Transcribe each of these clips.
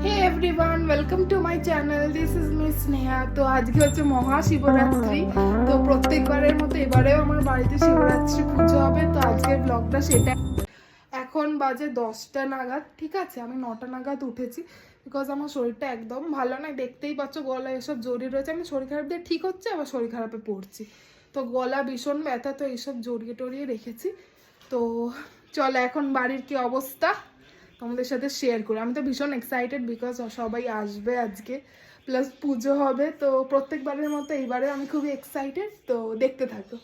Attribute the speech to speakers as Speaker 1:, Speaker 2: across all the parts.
Speaker 1: Hey everyone, welcome to my channel. This is miss Sneha. তো আজকে হচ্ছে মহাশিবরাত্রি। তো প্রত্যেকবারের মতো এবারেও আমার বাড়িতে শিবরাত্রি পুজো হবে। তো আজকের ব্লগটা সেটা। এখন বাজে 10টা নাগাদ, ঠিক আছে। আমি 9টা নাগাদ উঠেছি বিকজ আমার শরীরটা একদম ভালো নয়। দেখতেই পাচ্ছ গলা এসব জড়িয়ে রয়েছে। আমি শরীর খারাপ দিয়ে ঠিক হচ্ছে, আবার শরীর খারাপে পড়ছি। তো গলা ভীষণ ব্যথা, তো এইসব জড়িয়ে টড়িয়ে রেখেছি। তো চলো এখন বাড়ির কি অবস্থা তোমাদের সাথে শেয়ার করি। আমি তো ভীষণ এক্সাইটেড বিকজ সবাই আসবে আজকে, প্লাস পুজো হবে। তো প্রত্যেকবারের মতো এইবারে আমি খুবই এক্সাইটেড। তো দেখতে থাকো।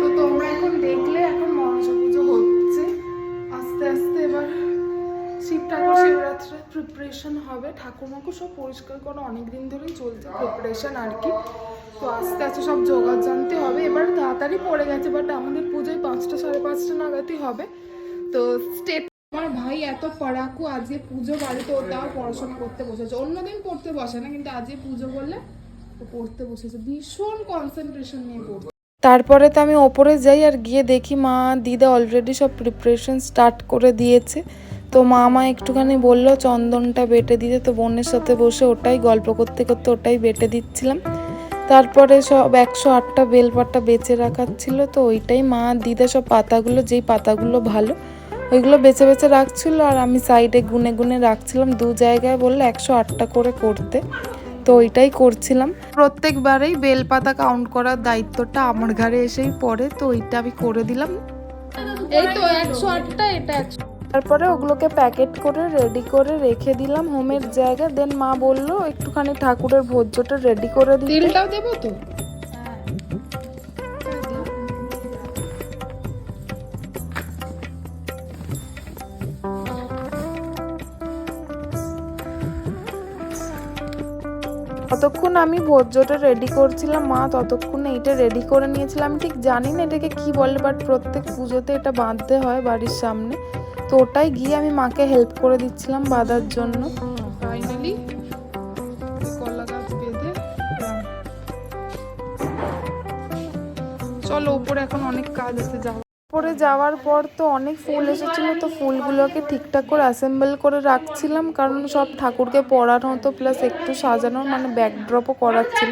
Speaker 1: তো তোমরা এখন দেখলে এখন মনসা পুজো হচ্ছে আস্তে আস্তে। এবার শিব ঠাকুর শিবরাত্রির প্রিপারেশন হবে। ঠাকুরমাকে সব পরিষ্কার করা অনেকদিন ধরেই চলছে প্রিপারেশন আর কি। তো আস্তে আস্তে সব জোগাড় জানতে হবে। এবার তাড়াতাড়ি পড়ে গেছে, বাট আমাদের পুজোয় 5টা সাড়ে 5টা নাগাদই হবে। তো স্টেপ আমার ভাই এত পড়াকু, আজকে পুজো বাড়িতে ওটাও পড়াশোনা করতে বসেছে। অন্যদিন পড়তে বসে না, কিন্তু আজকে পুজো করলে ও পড়তে বসেছে, ভীষণ কনসেন্ট্রেশন নিয়ে পড়ছে। তারপরে তো আমি ওপরে যাই আর গিয়ে দেখি মা দিদা অলরেডি সব প্রিপারেশন স্টার্ট করে দিয়েছে। তো মা একটুখানি বললো চন্দনটা বেটে দিতে। তো বোনের সাথে বসে ওটাই গল্প করতে করতে ওটাই বেটে দিচ্ছিলাম। তারপরে সব 108টা বেলপাতা বেছে রাখার ছিল। তো ওইটাই মা দিদা সব পাতাগুলো, যেই পাতাগুলো ভালো ওইগুলো বেছে বেছে রাখছিল, আর আমি সাইডে গুনে গুনে রাখছিলাম। 2 জায়গায় বললে 108টা করে করতে, তো ওইটাই করছিলাম। প্রত্যেকবারেই বেলপাতা কাউন্ট করার দায়িত্বটা আমার ঘাড়ে এসেই পড়ে, তো ওইটা আমি করে দিলাম। এই তো 108টা, এটা 100। তারপরে ওগুলোকে প্যাকেট করে রেডি করে রেখে দিলাম হোমের জায়গায়। দেন মা বললো একটুখানি ঠাকুরের ভোজ্যটা রেডি করে দিতে। তেলটাও দেবো তো। ততক্ষণ আমি ভোজ্যটা রেডি করছিলাম, মা ততক্ষণে এটা রেডি করে নিয়েছিলাম। আমি ঠিক জানি না এটাকে কি বলে, বাট প্রত্যেক পুজোতে এটা বাঁধতে হয় বাড়ির সামনে। তো ওটাই গিয়ে আমি মাকে হেল্প করে দিচ্ছিলাম বাঁধার জন্য। ফাইনালি কলা গাছ বেঁধে চলো উপরে, এখন অনেক কাজ আছে। যাওয়া উপরে যাওয়ার পর তো অনেক ফুল এসেছিলো, তো ফুলগুলোকে ঠিকঠাক করে অ্যাসেম্বল করে রাখছিলাম, কারণ সব ঠাকুরকে পরানো হতো, প্লাস একটু সাজানোর মানে ব্যাকড্রপও করার ছিল।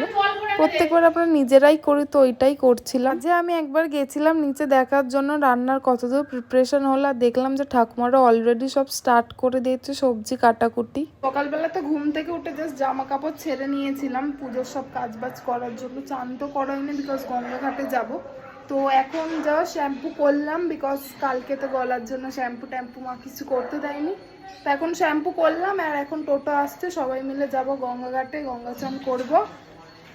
Speaker 1: প্রত্যেকবার আমরা নিজেরাই করি, তো ওইটাই করছিলাম। যে আমি একবার গেছিলাম নিচে দেখার জন্য রান্নার কতদূর প্রিপারেশন হলো, আর দেখলাম যে ঠাকুমারা অলরেডি সব স্টার্ট করে দিয়েছে সবজি কাটাকুটি। সকালবেলা তো ঘুম থেকে উঠে জাস্ট জামা কাপড় ছেড়ে নিয়েছিলাম পুজোর সব কাজবাজ করার জন্য। চান তো করাইনি বিকজ গঙ্গাঘাটে যাব। তো এখন যা শ্যাম্পু করলাম বিকজ কালকে তো গলার জন্য শ্যাম্পু ট্যাম্পু মা কিছু করতে দেয়নি। তো এখন শ্যাম্পু করলাম, আর এখন টোটো আসছে, সবাই মিলে যাব গঙ্গাঘাটে, গঙ্গা চান করবো।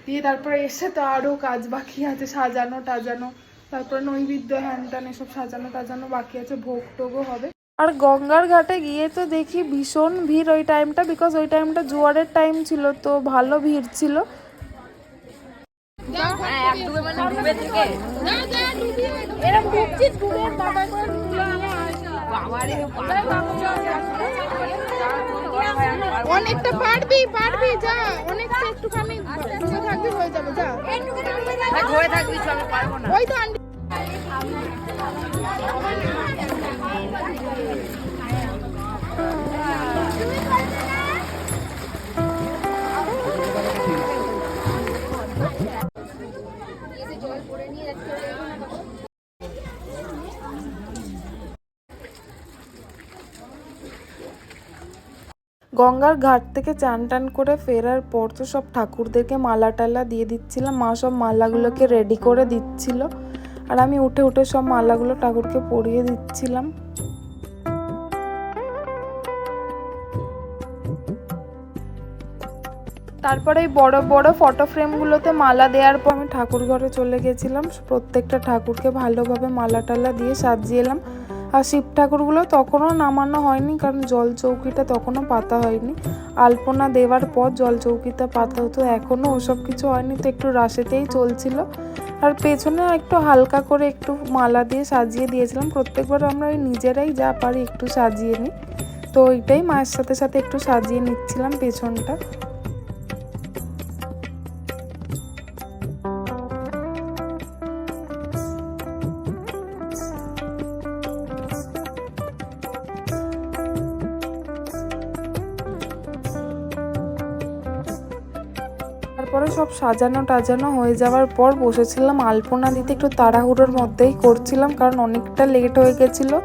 Speaker 1: দিয়ে তারপরে এসে তো আরও কাজ বাকি আছে, সাজানো টাজানো, তারপরে নৈবেদ্য হ্যান ত্যান এসব সাজানো টাজানো বাকি আছে, ভোগ টোগও হবে। আর গঙ্গার ঘাটে গিয়ে তো দেখি ভীষণ ভিড় ওই টাইমটা, বিকজ ওই টাইমটা জোয়ারের টাইম ছিল, তো ভালো ভিড় ছিল। অনেকটা পারবি যা, অনেকটা একটুখানি থাকবি হয়ে যাবে, যা হয়ে থাকবি, পারবো না ওই তো। গঙ্গার ঘাট থেকে চান টান করে ফেরার পর তো সব ঠাকুরদেরকে মালা টালা দিয়ে দিচ্ছিলাম। মা সব মালাগুলোকে রেডি করে দিচ্ছিল, আর আমি উঠে উঠে সব মালাগুলো ঠাকুরকে পরিয়ে দিচ্ছিলাম। তারপরে এই বড় বড় ফটো ফ্রেমগুলোতে মালা দেওয়ার পর আমি ঠাকুর ঘরে চলে গেছিলাম। প্রত্যেকটা ঠাকুরকে ভালোভাবে মালা টালা দিয়ে সাজিয়ে এলাম। আর শিব ঠাকুরগুলো তখনও নামানো হয়নি, কারণ জল চৌকিটা তখনও পাতা হয়নি। আলপনা দেওয়ার পর জল চৌকিটা পাতা হতো, এখনও ওসব কিছু হয়নি, তো একটু রাশেতেই চলছিল। আর পেছনে একটু হালকা করে একটু মালা দিয়ে সাজিয়ে দিয়েছিলাম। প্রত্যেকবার আমরা ওই নিজেরাই যা পারি একটু সাজিয়ে নিই, তো ওইটাই মায়ের সাথে সাথে একটু সাজিয়ে নিচ্ছিলাম পেছনটা। তারপরে সব সাজানো টাজানো হয়ে যাওয়ার পর বসেছিলাম আলপনা দিতে। একটু তাড়াহুড়োর মধ্যেই করছিলাম কারণ অনেকটা লেট হয়ে গেছিলো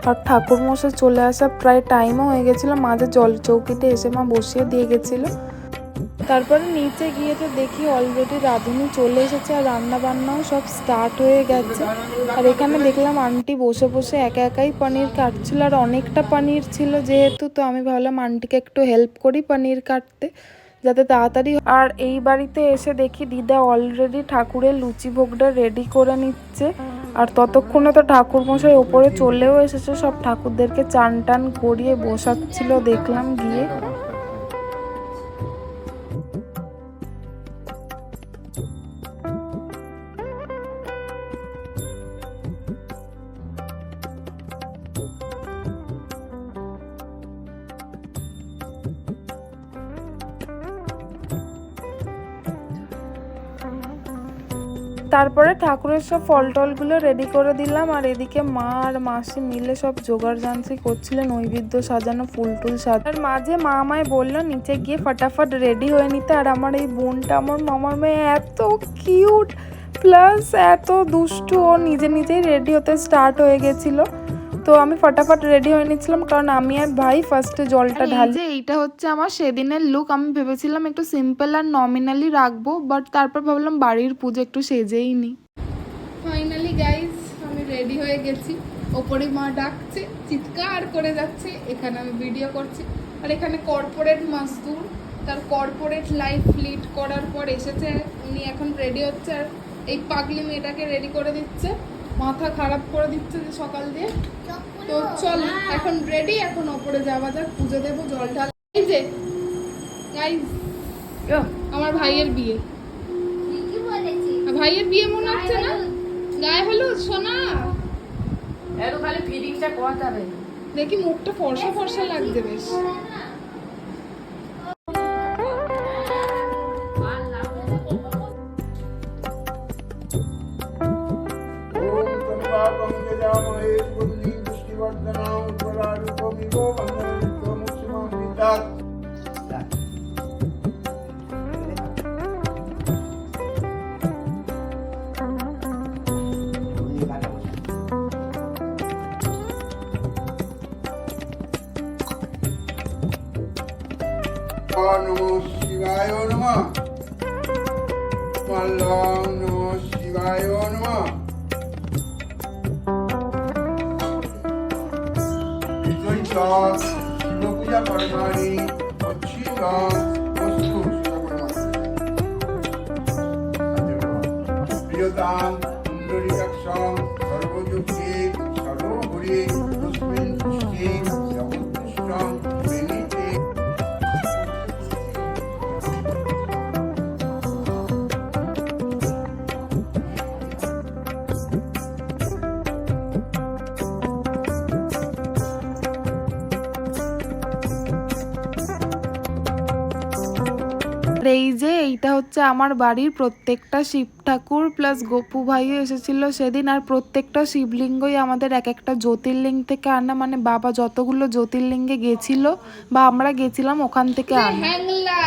Speaker 1: আর ঠাকুরমশাই চলে আসা প্রায় টাইমও হয়ে গেছিলো। মাঝে জল চৌকিতে এসে মা বসিয়ে দিয়ে গেছিলো। তারপরে নিচে গিয়ে তো দেখি অলরেডি রাঁধুনি চলে এসেছে আর রান্না বান্নাও সব স্টার্ট হয়ে গেছে। আর এখানে দেখলাম আন্টি বসে বসে একা একাই পনির কাটছিল আর অনেকটা পনির ছিল যেহেতু, তো আমি ভাবলাম আন্টিকে একটু হেল্প করি পনির কাটতে যাতে তাড়াতাড়ি। আর এই বাড়িতে এসে দেখি দিদা অলরেডি ঠাকুরের লুচি ভোগটা রেডি করে নিচ্ছে আর ততক্ষণে তো ঠাকুরমশাই ওপরে চলেও এসেছে, সব ঠাকুরদেরকে চান টান করিয়ে বসাচ্ছিল দেখলাম গিয়ে। তারপরে ঠাকুরের সব ফল টলগুলো রেডি করে দিলাম আর এদিকে মা আর মাসি মিলে সব জোগাড় জান্তি করছিলেন নৈবেদ্য সাজানো, ফুল টুল সাজানোর মাঝে মা আমায় বললো নিচে গিয়ে ফটাফট রেডি হয়ে নিতে। আর আমার এই বোনটা, আমার মামার মেয়ে, এত কিউট প্লাস এত দুষ্টু, ও নিজে নিজেই রেডি হতে স্টার্ট হয়ে গেছিলো। তো আমি ফটাফট রেডি হয়ে নিচ্ছিলাম কারণ আমি আর ভাই ফার্স্টে জলটা ঢালি। এইটা হচ্ছে আমার সেদিনের লুক। আমি ভেবেছিলাম একটু সিম্পল আর নমিনালি রাখবো, বাট তারপর ভাবলাম বাড়ির পুজো একটু সেজেই নি। ফাইনালি গাইজ আমি রেডি হয়ে গেছি। ওপরে মা ডাকছে, চিৎকার করে যাচ্ছে, এখানে আমি ভিডিও করছি আর এখানে কর্পোরেট মাসদুর তার কর্পোরেট লাইফ লিড করার পর এসেছে, উনি এখন রেডি হচ্ছে আর এই পাগলি মেয়েটাকে রেডি করে দিচ্ছে, মাথা খারাপ করে দিচ্ছে যে সকাল দিয়ে। তো চল এখন রেডি, এখন ওপরে যাওয়া যাক, পুজো দেবো, জল ঢাল। এই যে গাইস আমার ভাইয়ের বিয়ে, ভাইয়ের বিয়ে মনে হচ্ছে না? গায়ে হলুদ সোনা, দেখি মুখটা ফর্সা ফর্সা লাগছে বেশ।
Speaker 2: নমঃ শিবায় নমঃ, মল্লং নমঃ শিবায় নমঃ। শিব পূজা কর্মাণি অচ্ছিদং বস্তু প্রিয়তাং পুণ্ডরীকাক্ষং সর্বযুগে সর্বহরি তস্মিন পুষ্টি সর্বোৎকৃষ্টং প্রেণীতে।
Speaker 1: এই যে এইটা হচ্ছে আমার বাড়ির প্রত্যেকটা শিব ঠাকুর প্লাস গোপু ভাইও এসেছিল সেদিন। আর প্রত্যেকটা শিবলিঙ্গই আমাদের এক একটা জ্যোতির্লিঙ্গ থেকে আনা, মানে বাবা যতগুলো জ্যোতির্লিঙ্গে গেছিল বা আমরা গেছিলাম ওখান থেকে আনা। হ্যাংলা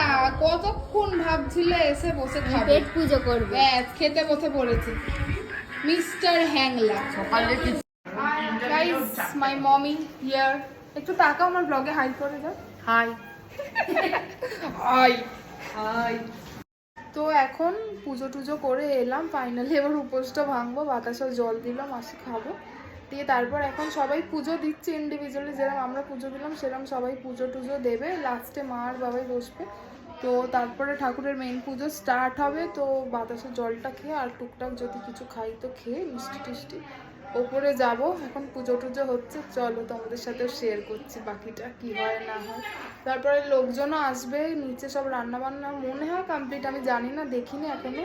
Speaker 1: কতক্ষণ ভাবছিল এসে বসে খাবে, পেট পুজো করবে, খেতে বসে পড়েছে মিস্টার হ্যাংলা। গাইস মাই মমি হিয়ার, একটু তাকাও আমার ব্লগে হাই করে দাও। Hi hi hi. তো এখন পুজো টুজো করে এলাম ফাইনালি, এবার উপোসটা ভাঙবো, বাতাসা জল দিলাম, আসি খাবো দিয়ে তারপর এখন সবাই পুজো দিচ্ছে ইন্ডিভিজুয়ালি, যেরকম আমরা পুজো দিলাম সেরকম সবাই পুজো টুজো দেবে, লাস্টে মা আর বাবাই বসবে। তো তারপরে ঠাকুরের মেইন পুজো স্টার্ট হবে। তো বাতাসের জলটা খেয়ে আর টুকটাক যদি কিছু খাই তো খেয়ে মিষ্টি টিষ্টি ওপরে যাব। এখন পুজো টুজো হচ্ছে, চলো তোমাদের সাথে শেয়ার করছি বাকিটা কি হয় না হয়। তারপরে লোকজনও আসবে, নিচে সব রান্না বান্না মনে হয় কমপ্লিট, আমি জানি না দেখিনি এখনো।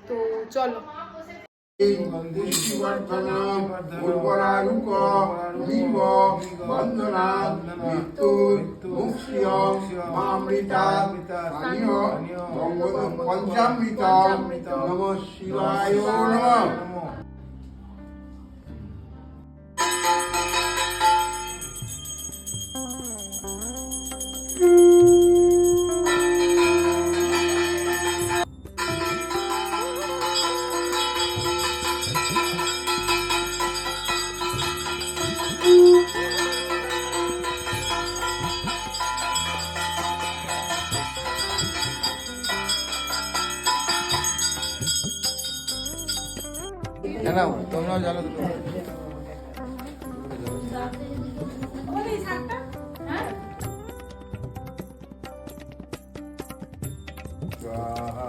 Speaker 1: তো চলো।
Speaker 2: পঞ্চামৃত নমঃ শিবায় নমঃ। না তোমরাও জ্বালো দুটো स्वाहा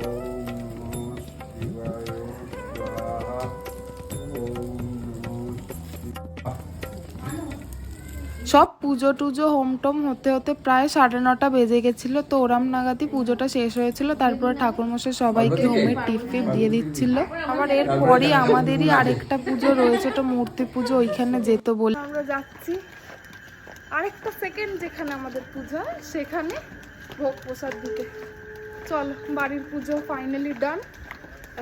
Speaker 2: ओम नमः शिवाय स्वाहा ओम नमः
Speaker 1: সব পুজো টুজো হোম টোম হতে হতে প্রায় 9:30 বেজে গেছিল। তো ওরাম নাগাতি পুজোটা শেষ হয়েছিল। তারপরে ঠাকুরমশাই সবাইকে হোমের টিপ ফিপ দিয়ে দিচ্ছিল। আবার এরপরই আমাদেরই আরেকটা পুজো রয়েছে, তো মূর্তি পুজো, ওইখানে যেত বলে আমরা যাচ্ছি। আরেকটা সেকেন্ড যেখানে আমাদের পূজা, সেখানে ভোগ প্রসাদ দিতে। চল, বাড়ির পুজো ফাইনালি ডান।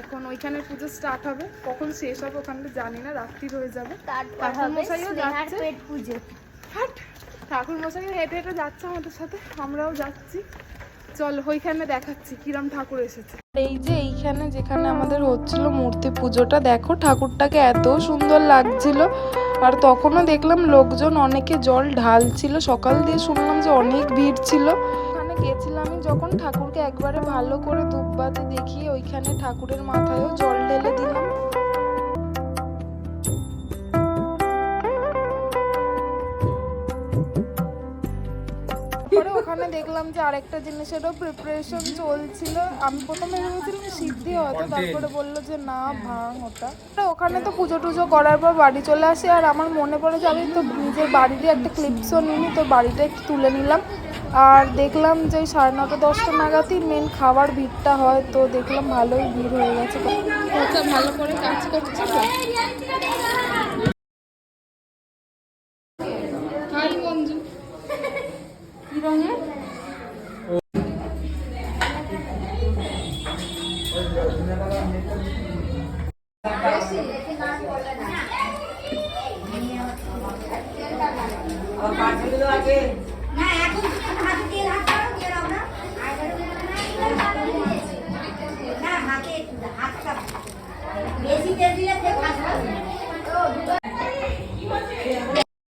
Speaker 1: এখন ওইখানে পুজো স্টার্ট হবে, কখন শেষ হবে ওখানে জানি না, রাত্রি হয়ে যাবে। ঠাকুরমশাইও যাচ্ছে, ঠাকুরমশাইও হেঁটে হেঁটে যাচ্ছে আমাদের সাথে, আমরাও যাচ্ছি। চল ওইখানে দেখাচ্ছি কিরম ঠাকুর এসেছে। এই যে এইখানে যেখানে আমাদের হচ্ছিল মূর্তি পুজোটা, দেখো ঠাকুরটাকে এত সুন্দর লাগছিল। আর তখনও দেখলাম লোকজন অনেকে জল ঢালছিল, সকাল দিয়ে শুনলাম যে অনেক ভিড় ছিল। ওখানে গেছিলাম আমি যখন, ঠাকুরকে একবারে ভালো করে ধূপবাতি দেখিয়ে ওইখানে ঠাকুরের মাথায়ও জল ঢেলে দিলাম। পরে ওখানে দেখলাম যে আরেকটা জিনিসেরও প্রিপারেশন চলছিল। আমি প্রথমে ভেবেছিলাম সিদ্ধি হয়তো, তারপরে বললো যে না, ভাঙ ওটা। ওখানে তো পুজো টুজো করার পর বাড়ি চলে আসি। আর আমার মনে পড়ে যে আমি তো নিজের বাড়িরই একটা ক্লিপসও নিইনি, তো বাড়িটা একটু তুলে নিলাম। আর দেখলাম যে 9:30 10টা নাগাদই মেন খাবার ভিড়টা হয়, তো দেখলাম ভালোই ভিড় হয়ে গেছে। ভালো করে কাজ করছে তো। হাই মঞ্জু, কি রঙের?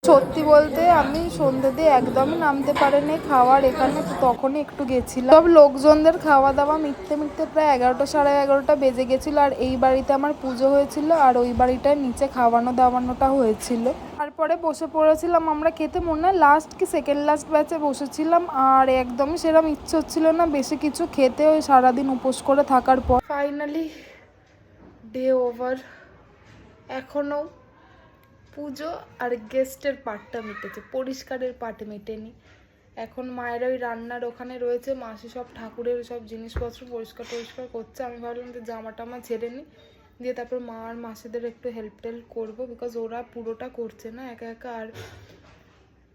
Speaker 1: সত্যি বলতে আমি সন্ধ্যে দিয়ে একদমই নামতে পারিনি খাওয়ার এখানে, তো তখনই একটু গেছিলাম। সব লোকজনদের খাওয়া দাওয়া মিটতে মিটতে প্রায় 11টা 11:30 বেজে গেছিলো। আর এই বাড়িতে আমার পুজো হয়েছিল, আর ওই বাড়িটায় নিচে খাওয়ানো দাওয়ানোটা হয়েছিল। তারপরে বসে পড়েছিলাম আমরা খেতে, মনে হয় লাস্ট কি সেকেন্ড লাস্ট ব্যাচে বসেছিলাম। আর একদমই সেরকম ইচ্ছে হচ্ছিল না বেশি কিছু খেতে, ওই সারাদিন উপোস করে থাকার পর। Finally day over. এখনও পুজো আর গেস্টের পার্টটা মিটেছে, পরিষ্কারের পার্ট মেটেনি। এখন মায়ের ওই রান্নার ওখানে রয়েছে, মাসি সব ঠাকুরের সব জিনিসপত্র পরিষ্কার করছে। আমি ভাবলাম যে জামা টামা ছেড়ে নিই, দিয়ে তারপর মা আর মাসিদের একটু হেল্প টেল্প করবো, বিকজ ওরা পুরোটা করছে না একা একা। আর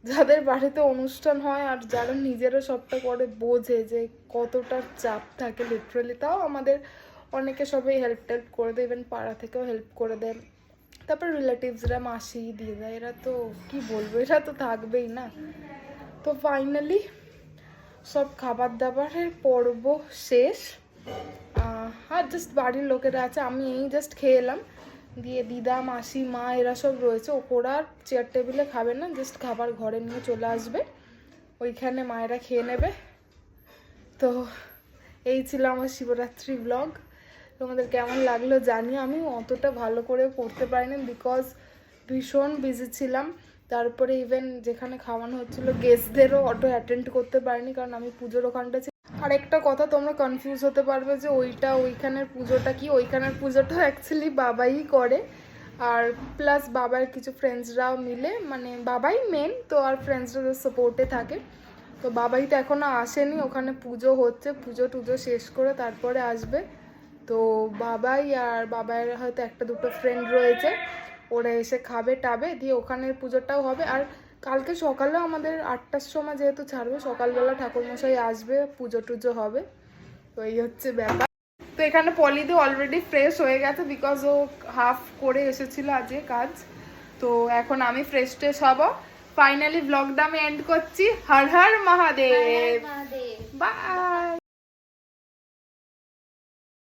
Speaker 1: যাদের বাড়িতে অনুষ্ঠান হয় আর যারা নিজেরা সবটা করে বোঝে যে কতটা চাপ থাকে লিটারালি, তাও আমাদের অনেকে সবাই হেল্প টেল্প করে দেয়, ইভেন পাড়া থেকেও হেল্প করে দেয়। তারপর রিলেটিভসরা, মাসি দিদা, এরা তো কি বলবো, এরা তো থাকবেই না। তো ফাইনালি সব খাবার দাবারের পর্ব শেষ। আর জাস্ট বাড়ির লোকেরা আছে, আমি এই জাস্ট খেয়ে এলাম। দিয়ে দিদা, মাসি, মা এরা সব রয়েছে, ওরা চেয়ার টেবিলে খাবে না, জাস্ট খাবার ঘরে নিয়ে চলে আসবে, ওইখানে মায়েরা খেয়ে নেবে। তো এই ছিল আমার শিবরাত্রি ব্লগ। তোমাদের কেমন লাগলো জানি। আমি অতটা ভালো করে করতে পারিনি, বিকজ ভীষণ বিজি ছিলাম। তারপরে ইভেন যেখানে খাওয়ানো হচ্ছিল গেস্টদেরও অটো অ্যাটেন্ড করতে পারিনি, কারণ আমি পুজোর ওখানটা ছিল। আর একটা কথা, তোমরা কনফিউজ হতে পারবে যে ওইখানের পুজোটা কি। ওইখানের পুজোটা অ্যাকচুয়ালি বাবাই করে, আর প্লাস বাবার কিছু ফ্রেন্ডসরাও মিলে, মানে বাবাই মেন তো, আর ফ্রেন্ডসরা সাপোর্টে থাকে। তো বাবাই তো এখনও আসেনি, ওখানে পুজো হচ্ছে, পুজো টুজো শেষ করে তারপরে আসবে। তো বাবাই আর বাবার হয়তো একটা দুটো ফ্রেন্ড রয়েছে, ওরা এসে খাবে টাবে, দিয়ে ওখানের পুজোটাও হবে। আর কালকে সকালেও আমাদের 8টার সময় যেহেতু ছাড়বে, সকালবেলা ঠাকুরমশাই আসবে, পুজো টুজো হবে। তো এই হচ্ছে ব্যাপার। তো এখানে পলিদি অলরেডি ফ্রেশ হয়ে গেছে, বিকজ ও হাফ করে এসেছিল আজকে কাজ। তো এখন আমি ফ্রেশ ট্রেশ হব। ফাইনালি ব্লগটা আমি এন্ড করছি। হর হর মহাদেব, বাই।